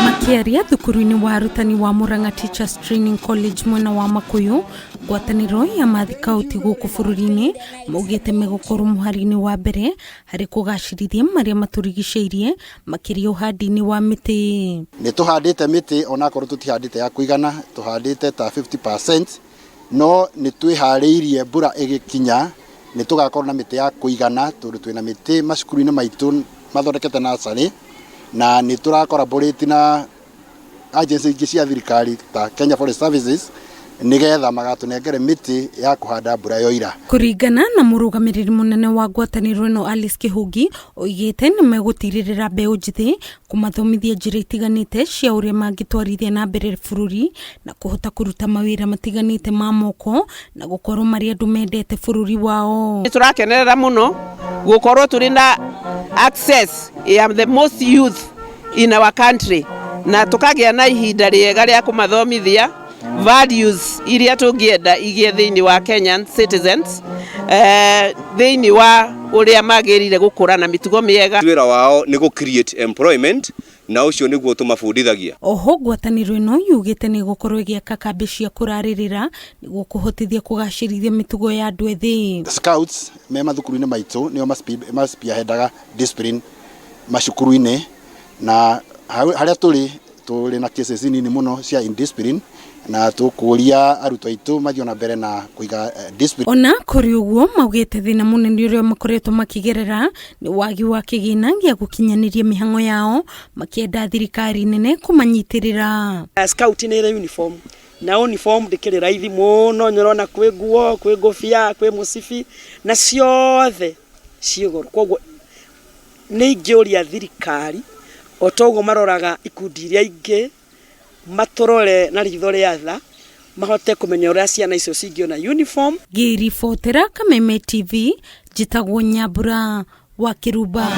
Makiaria thukuru-ini wa arutani wa Murang'a Teachers Training College mwena wa Makuyu, ngwataniro ya mathi kauti guku bururi-ini maugite megukorwo muhari-ini wa mbere hari kugacirithia maria maturigiceirie makiria uhandi-ini wa miti. Ni tuhandite miti onakorwo tutihandite ya kuigana, tuhandite ta 50%, no ni twihariirie mbura igikinya ni tugakorwo na miti ya kuigana tondu twina miti macukuru-ini maitu mathondekete nursery na ni turacollaborate na agency ingĩ cia thirikari ta Kenya Forest Services nigetha magatunengere miti ya kuhanda mbura yoira. Kuringana na murugamiriri munene wa ngwataniro ino Alice Kihungi oigite ni megutirĩrĩra mbeũ njithi kumathomithia njĩra itiganite cia uria mangitwarithia na mbere bururi na kuhota kuruta mawira matiganite ma moko na gukorwo mari andu mendete bururi wao. Turakenerera muno gukorwo turi na access ya the most youth in our country na tukagia na ihinda riega ria kumathomithia values iria tungienda igie thiini wa Kenyan citizens thiini wa uria magirire gukura na mitugo miega. Wira wao ni gu create employment na ucio niguo tumabundithagia. Oho ngwataniro ino yugite ni gukorwo igiaka kambi cia kuraririra niguo kuhotithia kugacirithia mitugo ya andu ethi. Scouts me mathukuru-ini maitu nio maspiaheadaga discipline macukuru-ini na haria turi na cases nini muno cia indiscipline na tukuria arutwo aitu mathio na mbere na kuiga discipline. Ona kuri uguo maugite thina munene uria makoretwo makigerera ni wagi wa kigina gia gukinyaniria mihango yao makienda thirikari nene kumanyitirira. Scout ni uniform na uniform ndikiri raithi muno nyorona kwi nguo kwi ngofia kwi musibi na ciothe ciigoro kwoguo ni ngiuria thirikari otogo maroraga ikundi iria ingi matorore na ritho ria tha mahote kumenya uria ciana icio cingiona uniform. Ngiribotera Kameme TV njitagwo Nyambura wa Kiruba.